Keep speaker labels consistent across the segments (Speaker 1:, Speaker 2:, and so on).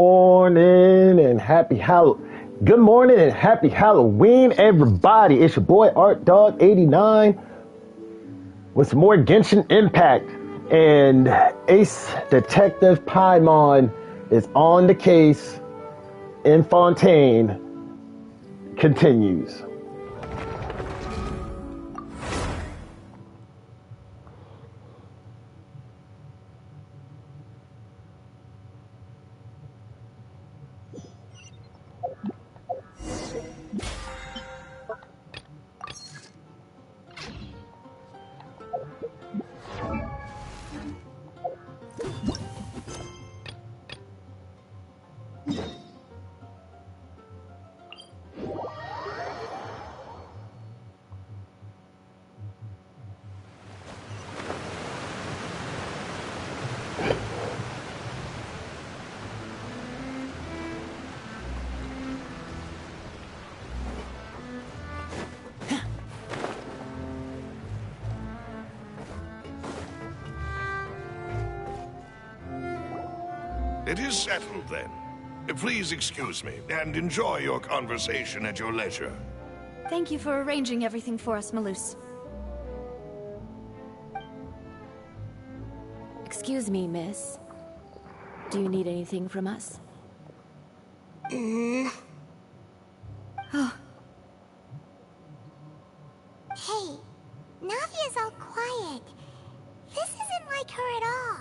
Speaker 1: Morning and happy Good morning and happy Halloween, everybody. It's your boy Art Dog 89 with some more Genshin Impact, and Ace Detective Paimon is on the case. In Fontaine continues.
Speaker 2: It is settled, then. Please excuse me, and enjoy your conversation at your leisure.
Speaker 3: Thank you for arranging everything for us, Malus.
Speaker 4: Excuse me, miss. Do you need anything from us?
Speaker 3: Oh.
Speaker 5: Hey, Navia's all quiet. This isn't like her at all.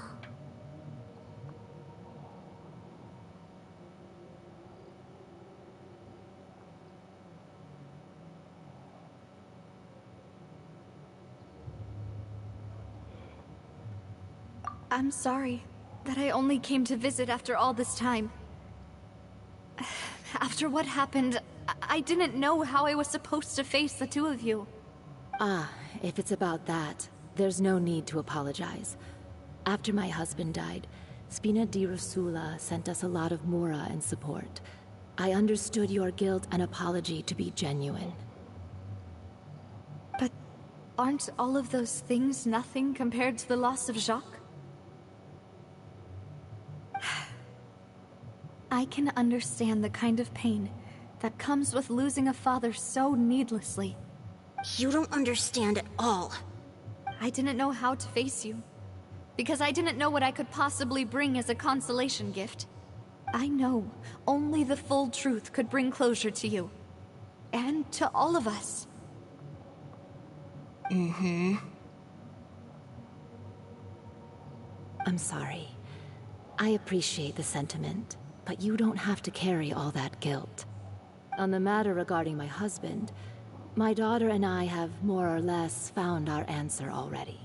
Speaker 3: I'm sorry that I only came to visit after all this time. After what happened, I didn't know how I was supposed to face the two of you.
Speaker 4: Ah, if it's about that, there's no need to apologize. After my husband died, Spina di Rosula sent us a lot of mura and support. I understood your guilt and apology to be genuine.
Speaker 3: But aren't all of those things nothing compared to the loss of Jacques? I can understand the kind of pain that comes with losing a father so needlessly.
Speaker 5: You don't understand at all.
Speaker 3: I didn't know how to face you, because I didn't know what I could possibly bring as a consolation gift. I know only the full truth could bring closure to you, and to all of us.
Speaker 4: I'm sorry. I appreciate the sentiment, but you don't have to carry all that guilt. On the matter regarding my husband, my daughter and I have more or less found our answer already.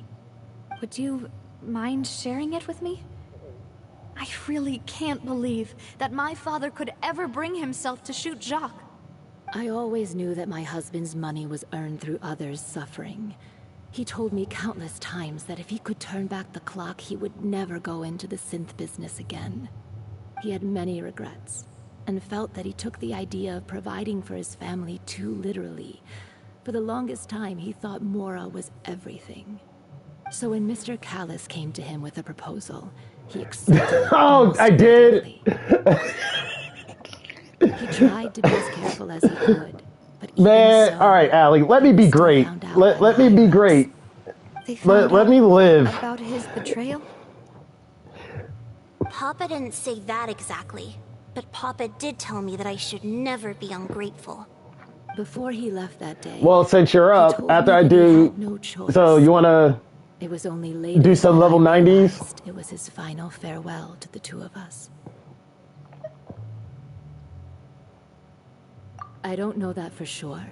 Speaker 3: Would you mind sharing it with me? I really can't believe that my father could ever bring himself to shoot Jacques.
Speaker 4: I always knew that my husband's money was earned through others' suffering. He told me countless times that if he could turn back the clock, he would never go into the synth business again. He had many regrets, and felt that he took the idea of providing for his family too literally. For the longest time, he thought Mora was everything. So when Mr. Callis came to him with a proposal, he accepted.
Speaker 1: Oh, I did!
Speaker 4: He tried to be as careful as he could, but even
Speaker 1: Man,
Speaker 4: so,
Speaker 1: alright, Allie, let me be great. Let me be great. Let me live.
Speaker 3: About his betrayal?
Speaker 5: Papa didn't say that exactly, but Papa did tell me that I should never be ungrateful.
Speaker 4: Before he left that day,
Speaker 1: Well, since you're up, after I do,
Speaker 4: no choice.
Speaker 1: so you wanna
Speaker 4: It was only later
Speaker 1: do some
Speaker 4: that
Speaker 1: level
Speaker 4: I
Speaker 1: 90s?
Speaker 4: realized it was his final farewell to the two of us. I don't know that for sure,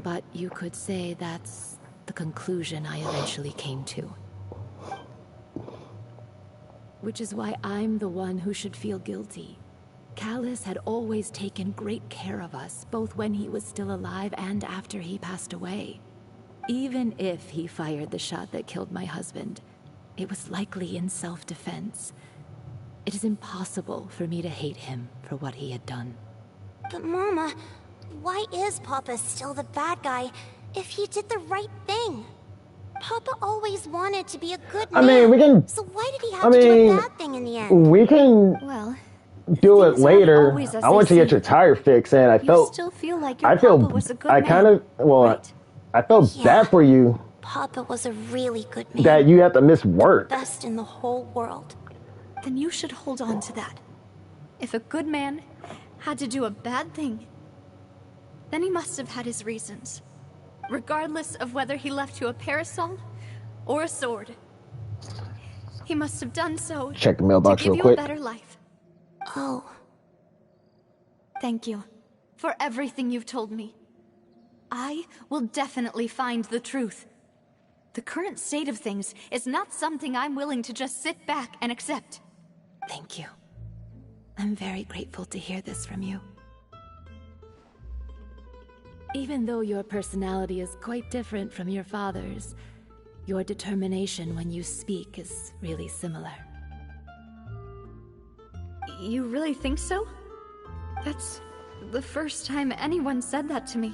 Speaker 4: but you could say that's the conclusion I eventually came to. Which is why I'm the one who should feel guilty. Callis had always taken great care of us, both when he was still alive and after he passed away. Even if he fired the shot that killed my husband, it was likely in self-defense. It is impossible for me to hate him for what he had done.
Speaker 5: But Mama, why is Papa still the bad guy if he did the right thing? Papa always wanted to be a good man.
Speaker 1: I mean, we can...
Speaker 5: So why did he have to do a bad thing in the end?
Speaker 1: We can...
Speaker 3: Well,
Speaker 1: do it
Speaker 3: Things aren't
Speaker 1: later.
Speaker 3: always as
Speaker 1: I want
Speaker 3: they
Speaker 1: to get
Speaker 3: seem.
Speaker 1: your tire fixed, and I
Speaker 3: You
Speaker 1: felt,
Speaker 3: still feel like your
Speaker 1: I feel,
Speaker 3: papa was a good
Speaker 1: I
Speaker 3: man,
Speaker 1: kind of, well,
Speaker 3: right?
Speaker 1: I felt
Speaker 5: Yeah.
Speaker 1: bad for you
Speaker 5: Papa was a really good man.
Speaker 1: that you have to miss work.
Speaker 5: Best in the whole world.
Speaker 3: Then you should hold on to that. If a good man had to do a bad thing, then he must have had his reasons, regardless of whether he left you a parasol or a sword. He must have done so
Speaker 1: Check the
Speaker 3: to
Speaker 1: mailbox
Speaker 3: give
Speaker 1: real
Speaker 3: you
Speaker 1: quick.
Speaker 3: a better life.
Speaker 5: Oh,
Speaker 3: Thank you for everything you've told me. I will definitely find the truth. The current state of things is not something I'm willing to just sit back and accept.
Speaker 4: Thank you. I'm very grateful to hear this from you. Even though your personality is quite different from your father's, your determination when you speak is really similar.
Speaker 3: You really think so? That's the first time anyone said that to me.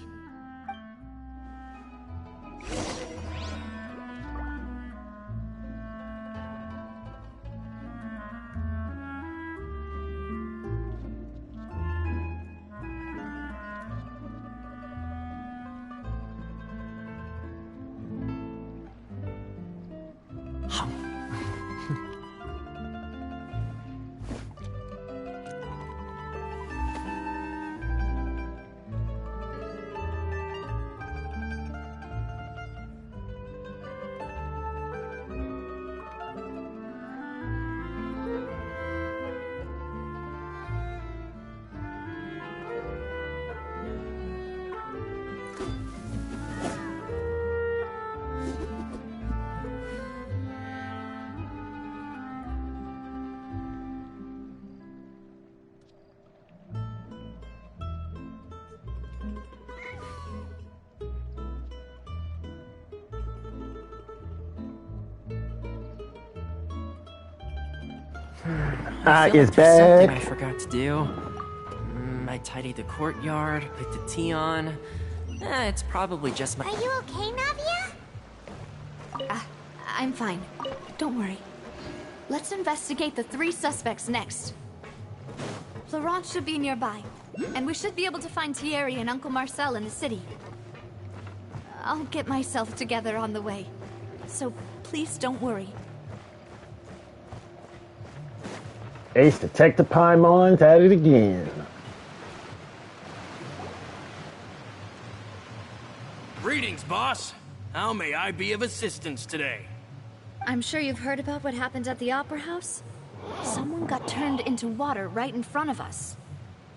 Speaker 6: I feel
Speaker 1: Is
Speaker 6: like there's something
Speaker 1: back.
Speaker 6: I forgot to do. I tidied the courtyard, put the tea on. It's probably just my...
Speaker 5: are you okay, Navia?
Speaker 3: I'm fine. Don't worry. Let's investigate the 3 suspects next. Florent should be nearby, and we should be able to find Thierry and Uncle Marcel in the city. I'll get myself together on the way, so please don't worry.
Speaker 1: Ace Detective Paimon's at it again.
Speaker 7: Greetings, boss. How may I be of assistance today?
Speaker 3: I'm sure you've heard about what happened at the Opera House. Someone got turned into water right in front of us.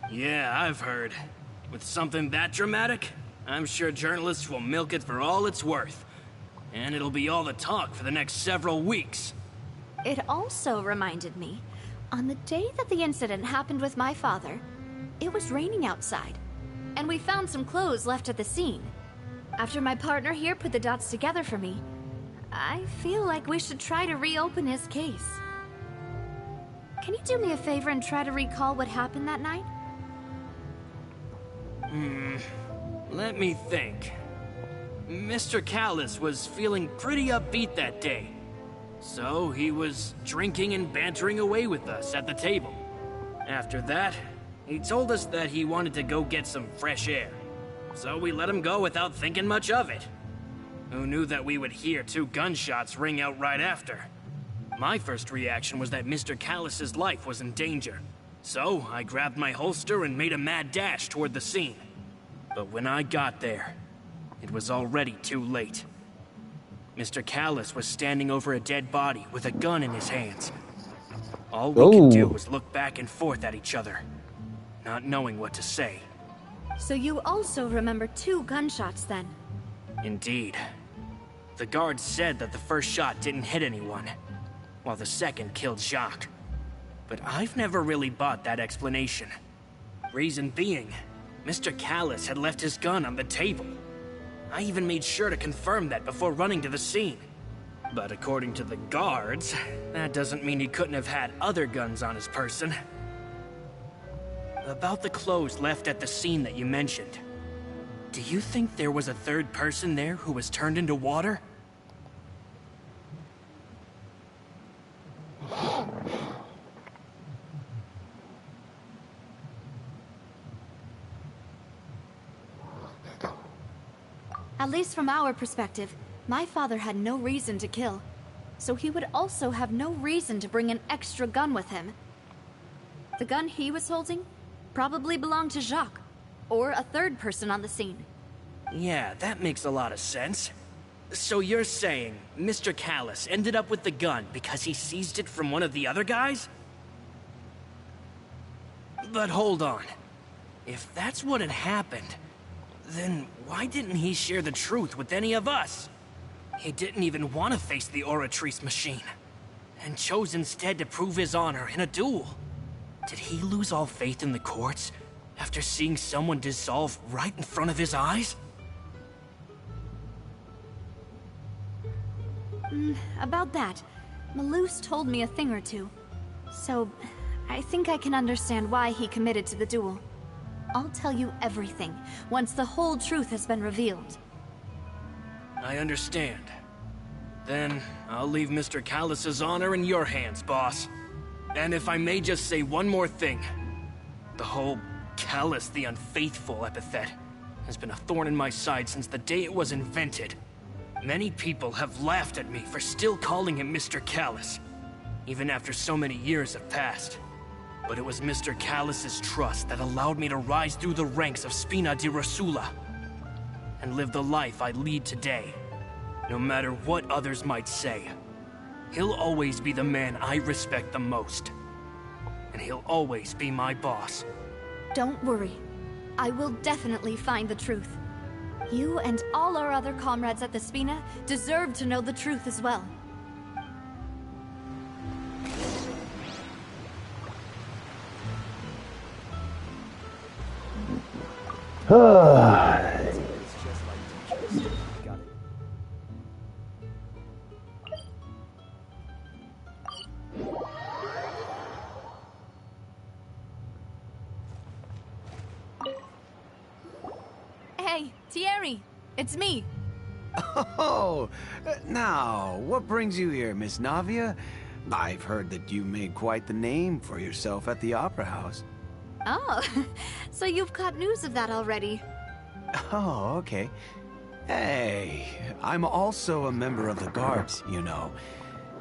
Speaker 7: Yeah, I've heard. With something that dramatic, I'm sure journalists will milk it for all it's worth. And it'll be all the talk for the next several weeks.
Speaker 3: It also reminded me, on the day that the incident happened with my father, it was raining outside, and we found some clothes left at the scene. After my partner here put the dots together for me, I feel like we should try to reopen his case. Can you do me a favor and try to recall what happened that night?
Speaker 7: Let me think. Mr. Callis was feeling pretty upbeat that day. So he was drinking and bantering away with us at the table. After that, he told us that he wanted to go get some fresh air. So we let him go without thinking much of it. Who knew that we would hear 2 gunshots ring out right after? My first reaction was that Mr. Callis's life was in danger. So I grabbed my holster and made a mad dash toward the scene. But when I got there, it was already too late. Mr. Callis was standing over a dead body with a gun in his hands. All we could do was look back and forth at each other, not knowing what to say.
Speaker 3: So you also remember 2 gunshots then?
Speaker 7: Indeed. The guard said that the first shot didn't hit anyone, while the second killed Jacques. But I've never really bought that explanation. Reason being, Mr. Callis had left his gun on the table. I even made sure to confirm that before running to the scene. But according to the guards, that doesn't mean he couldn't have had other guns on his person. About the clothes left at the scene that you mentioned, do you think there was a third person there who was turned into water?
Speaker 3: At least from our perspective, my father had no reason to kill. So he would also have no reason to bring an extra gun with him. The gun he was holding probably belonged to Jacques, or a third person on the scene.
Speaker 7: Yeah, that makes a lot of sense. So you're saying Mr. Callis ended up with the gun because he seized it from one of the other guys? But hold on. If that's what had happened, then why didn't he share the truth with any of us? He didn't even want to face the Oratrice machine, and chose instead to prove his honor in a duel. Did he lose all faith in the courts after seeing someone dissolve right in front of his eyes?
Speaker 3: About that, Malus told me a thing or two. So, I think I can understand why he committed to the duel. I'll tell you everything, once the whole truth has been revealed.
Speaker 7: I understand. Then, I'll leave Mr. Callis's honor in your hands, boss. And if I may just say one more thing. The whole Callis the Unfaithful epithet has been a thorn in my side since the day it was invented. Many people have laughed at me for still calling him Mr. Callis, even after so many years have passed. But it was Mr. Callis's trust that allowed me to rise through the ranks of Spina di Rosula and live the life I lead today. No matter what others might say, he'll always be the man I respect the most. And he'll always be my boss.
Speaker 3: Don't worry. I will definitely find the truth. You and all our other comrades at the Spina deserve to know the truth as well. Hey, Thierry, it's me.
Speaker 8: Oh, now, what brings you here, Miss Navia? I've heard that you made quite the name for yourself at the Opera House.
Speaker 3: Oh, so you've caught news of that already.
Speaker 8: Oh, okay. Hey, I'm also a member of the Guards, you know.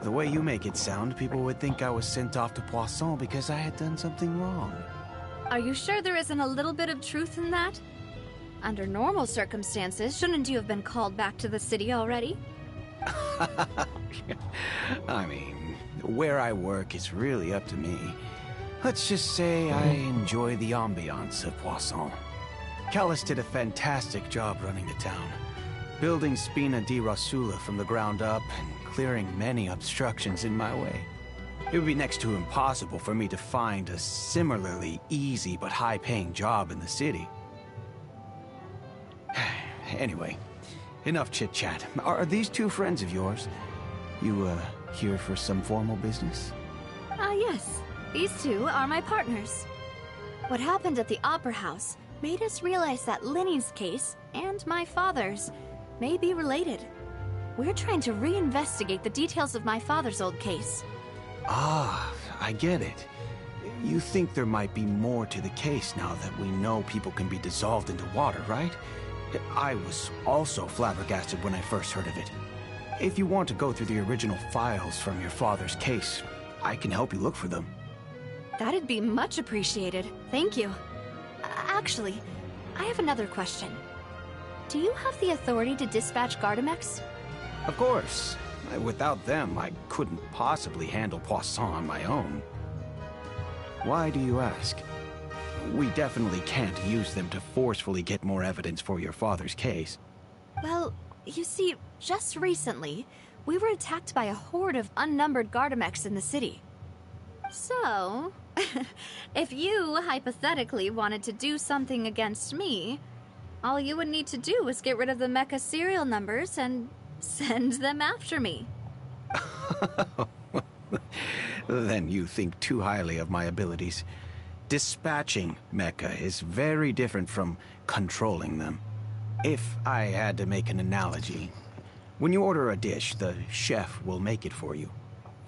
Speaker 8: The way you make it sound, people would think I was sent off to Poisson because I had done something wrong.
Speaker 3: Are you sure there isn't a little bit of truth in that? Under normal circumstances, shouldn't you have been called back to the city already?
Speaker 8: I mean, where I work is really up to me. Let's just say I enjoy the ambiance of Poisson. Callis did a fantastic job running the town, building Spina di Rosula from the ground up and clearing many obstructions in my way. It would be next to impossible for me to find a similarly easy but high-paying job in the city. Anyway, enough chit-chat. Are these two friends of yours? You, here for some formal business?
Speaker 3: Yes. These two are my partners. What happened at the Opera House made us realize that Linny's case and my father's may be related. We're trying to reinvestigate the details of my father's old case.
Speaker 8: Ah, I get it. You think there might be more to the case now that we know people can be dissolved into water, right? I was also flabbergasted when I first heard of it. If you want to go through the original files from your father's case, I can help you look for them.
Speaker 3: That'd be much appreciated. Thank you. Actually, I have another question. Do you have the authority to dispatch Gardamex?
Speaker 8: Of course. Without them, I couldn't possibly handle Poisson on my own. Why do you ask? We definitely can't use them to forcefully get more evidence for your father's case.
Speaker 3: Well, you see, just recently, we were attacked by a horde of unnumbered Gardamex in the city. So, if you hypothetically wanted to do something against me, all you would need to do is get rid of the mecha serial numbers and send them after me.
Speaker 8: Then you think too highly of my abilities. Dispatching mecha is very different from controlling them. If I had to make an analogy, when you order a dish, the chef will make it for you.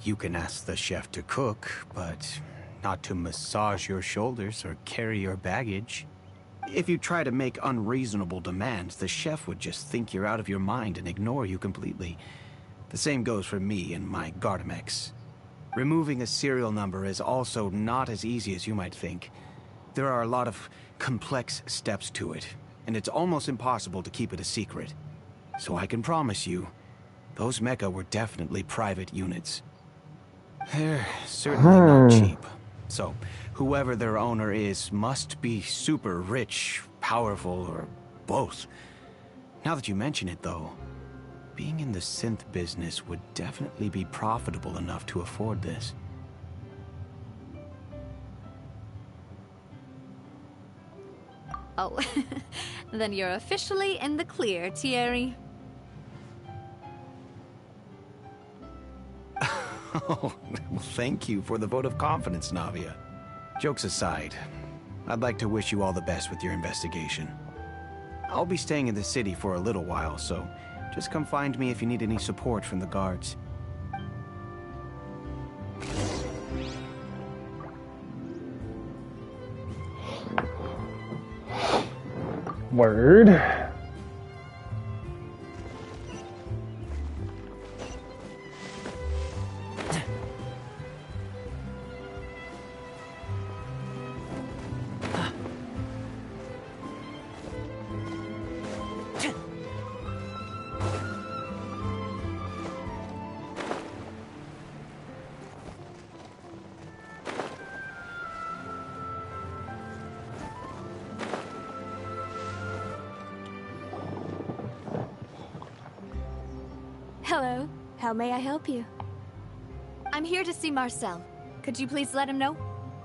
Speaker 8: You can ask the chef to cook, but not to massage your shoulders or carry your baggage. If you try to make unreasonable demands, the chef would just think you're out of your mind and ignore you completely. The same goes for me and my Gardamex. Removing a serial number is also not as easy as you might think. There are a lot of complex steps to it, and it's almost impossible to keep it a secret. So I can promise you, those mecha were definitely private units. They're certainly not cheap. So, whoever their owner is must be super rich, powerful, or both. Now that you mention it, though, being in the synth business would definitely be profitable enough to afford this.
Speaker 3: Oh, then you're officially in the clear, Thierry.
Speaker 8: Oh, well, thank you for the vote of confidence, Navia. Jokes aside, I'd like to wish you all the best with your investigation. I'll be staying in the city for a little while, so just come find me if you need any support from the guards.
Speaker 1: Word.
Speaker 9: Hello. How may I help you?
Speaker 3: I'm here to see Marcel. Could you please let him know?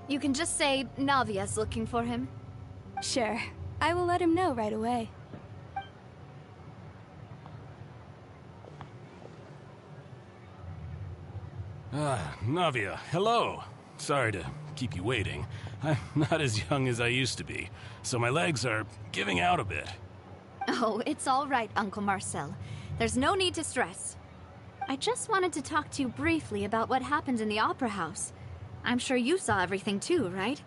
Speaker 3: You can just say Navia's looking for him.
Speaker 9: Sure. I will let him know right away.
Speaker 10: Navia, hello. Sorry to keep you waiting. I'm not as young as I used to be, so my legs are giving out a bit.
Speaker 3: Oh, it's all right, Uncle Marcel. There's no need to stress. I just wanted to talk to you briefly about what happened in the Opera House. I'm sure you saw everything too, right?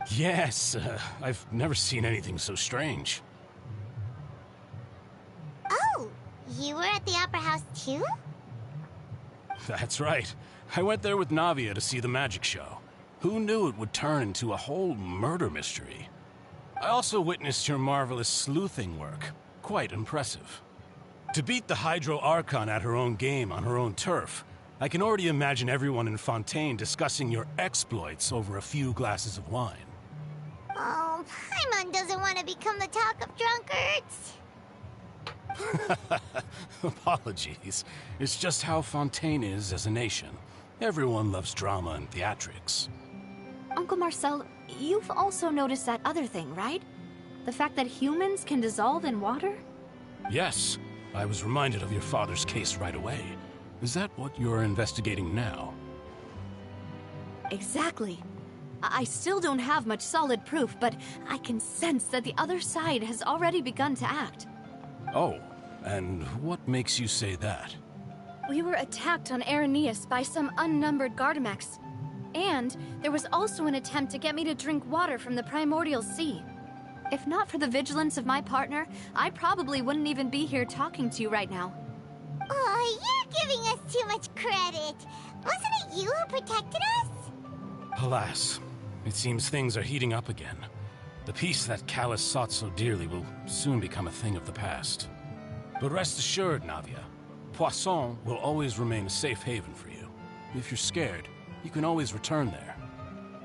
Speaker 10: Yes, I've never seen anything so strange.
Speaker 5: Oh, you were at the Opera House too?
Speaker 10: That's right. I went there with Navia to see the magic show. Who knew it would turn into a whole murder mystery? I also witnessed your marvelous sleuthing work. Quite impressive. To beat the Hydro Archon at her own game on her own turf, I can already imagine everyone in Fontaine discussing your exploits over a few glasses of wine.
Speaker 5: Oh, Paimon doesn't want to become the talk of drunkards.
Speaker 10: Apologies. It's just how Fontaine is as a nation. Everyone loves drama and theatrics.
Speaker 3: Uncle Marcel, you've also noticed that other thing, right? The fact that humans can dissolve in water?
Speaker 10: Yes. I was reminded of your father's case right away. Is that what you're investigating now?
Speaker 3: Exactly. I still don't have much solid proof, but I can sense that the other side has already begun to act.
Speaker 10: Oh, and what makes you say that?
Speaker 9: We were attacked on Araneus by some unnumbered Gardamex. And there was also an attempt to get me to drink water from the primordial sea.
Speaker 3: If not for the vigilance of my partner, I probably wouldn't even be here talking to you right now.
Speaker 5: Oh, you're giving us too much credit. Wasn't it you who protected us?
Speaker 10: Alas, it seems things are heating up again. The peace that Callus sought so dearly will soon become a thing of the past. But rest assured, Navia, Poisson will always remain a safe haven for you. If you're scared, you can always return there.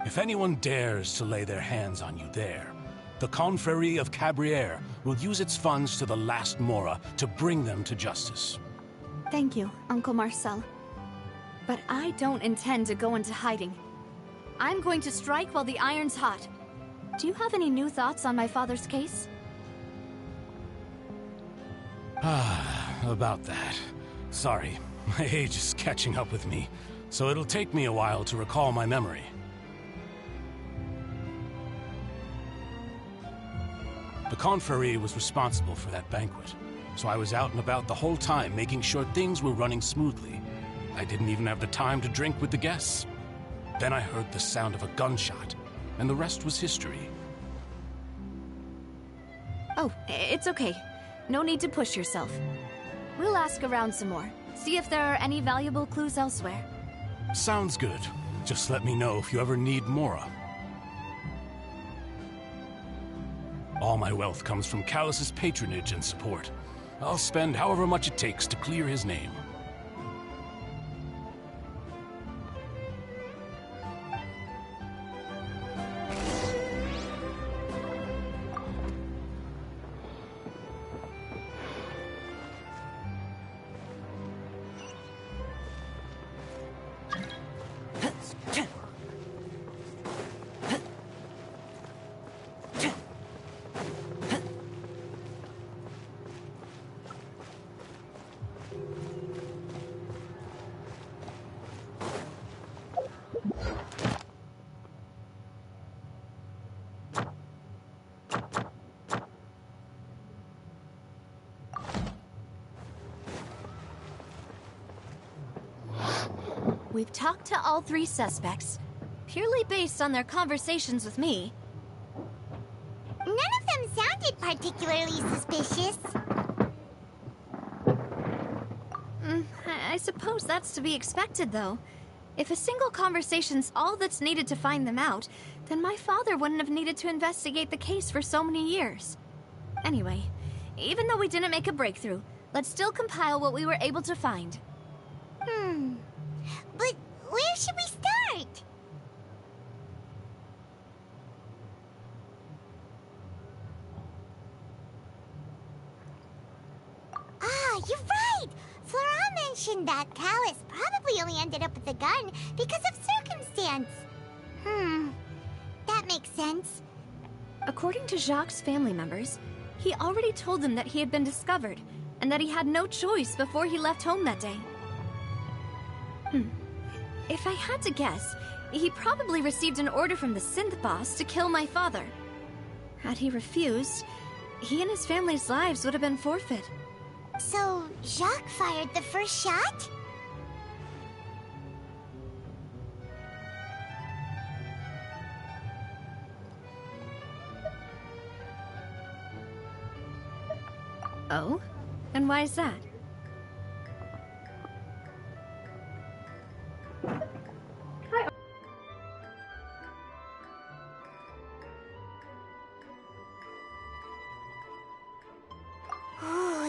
Speaker 10: If anyone dares to lay their hands on you there, the Confrérie of Cabrières will use its funds to the last Mora to bring them to justice.
Speaker 3: Thank you, Uncle Marcel. But I don't intend to go into hiding. I'm going to strike while the iron's hot. Do you have any new thoughts on my father's case?
Speaker 10: About that. Sorry, my age is catching up with me, so it'll take me a while to recall my memory. The Confrérie was responsible for that banquet, so I was out and about the whole time making sure things were running smoothly. I didn't even have the time to drink with the guests. Then I heard the sound of a gunshot, and the rest was history.
Speaker 3: Oh, it's okay. No need to push yourself. We'll ask around some more. See if there are any valuable clues elsewhere.
Speaker 10: Sounds good. Just let me know if you ever need Mora. All my wealth comes from Callus's patronage and support. I'll spend however much it takes to clear his name.
Speaker 3: We've talked to all 3 suspects, purely based on their conversations with me.
Speaker 5: None of them sounded particularly suspicious.
Speaker 3: I suppose that's to be expected, though. If a single conversation's all that's needed to find them out, then my father wouldn't have needed to investigate the case for so many years. Anyway, even though we didn't make a breakthrough, let's still compile what we were able to find.
Speaker 5: But where should we start? Ah, you're right! Flora mentioned that Callus probably only ended up with the gun because of circumstance. That makes sense.
Speaker 3: According to Jacques' family members, he already told them that he had been discovered, and that he had no choice before he left home that day. If I had to guess, he probably received an order from the synth boss to kill my father. Had he refused, he and his family's lives would have been forfeit.
Speaker 5: So, Jacques fired the first shot?
Speaker 3: Oh? And why is that?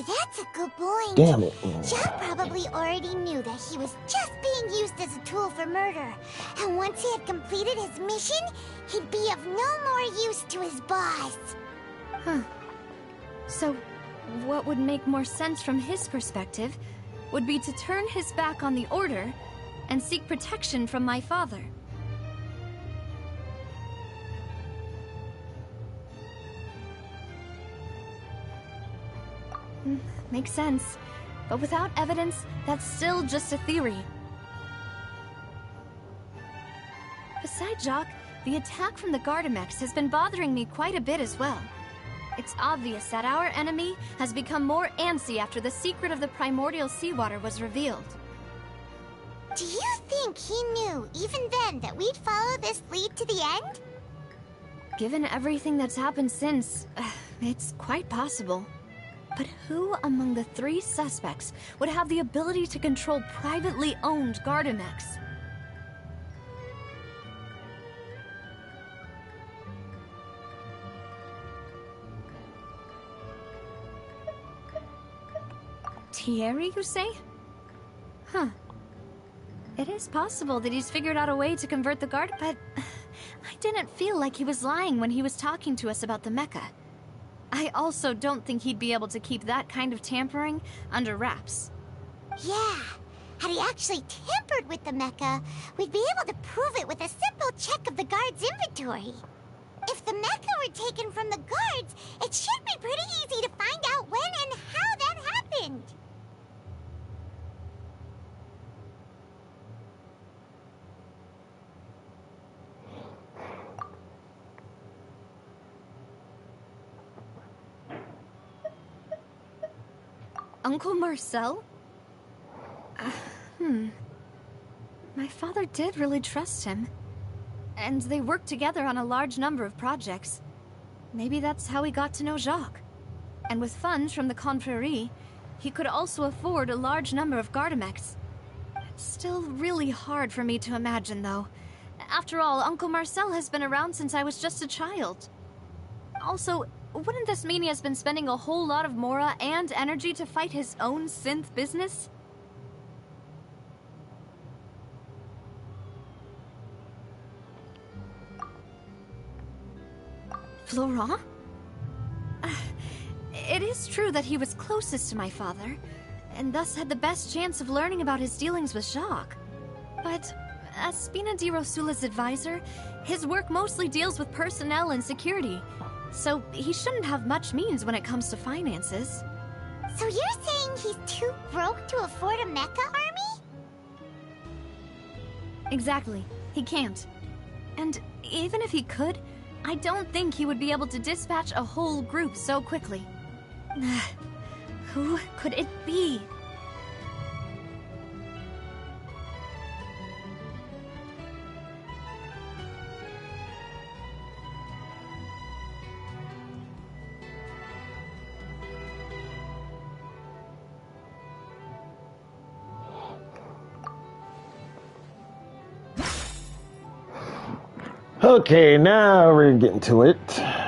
Speaker 5: That's a good point.
Speaker 1: Damn it.
Speaker 5: Jacques probably already knew that he was just being used as a tool for murder. And once he had completed his mission, he'd be of no more use to his boss.
Speaker 3: So, what would make more sense from his perspective would be to turn his back on the Order and seek protection from my father. Makes sense. But without evidence, that's still just a theory. Besides Jacques, the attack from the Gardamex has been bothering me quite a bit as well. It's obvious that our enemy has become more antsy after the secret of the primordial seawater was revealed.
Speaker 5: Do you think he knew, even then, that we'd follow this lead to the end?
Speaker 3: Given everything that's happened since, it's quite possible. But who among the 3 suspects would have the ability to control privately owned Gardamex? Thierry, you say? Huh. It is possible that he's figured out a way to convert the guard, but I didn't feel like he was lying when he was talking to us about the mecha. I also don't think he'd be able to keep that kind of tampering under wraps.
Speaker 5: Yeah. Had he actually tampered with the mecha, we'd be able to prove it with a simple check of the guard's inventory. If the mecha were taken from the guards, it should be pretty easy to find out when and how that happened.
Speaker 3: Uncle Marcel? My father did really trust him. And they worked together on a large number of projects. Maybe that's how he got to know Jacques.
Speaker 9: And with funds from the Confrérie, he could also afford a large number of Gardamex. It's still really hard for me to imagine, though. After all, Uncle Marcel has been around since I was just a child. Also, wouldn't this mean he has been spending a whole lot of mora and energy to fight his own synth business? Florent? It is true that he was closest to my father, and thus had the best chance of learning about his dealings with Jacques. But as Spina di Rosula's advisor, his work mostly deals with personnel and security, so he shouldn't have much means when it comes to finances.
Speaker 5: So you're saying he's too broke to afford a mecha army?
Speaker 9: Exactly. He can't. And even if he could, I don't think he would be able to dispatch a whole group so quickly. Who could it be?
Speaker 1: Okay, now we're getting to it.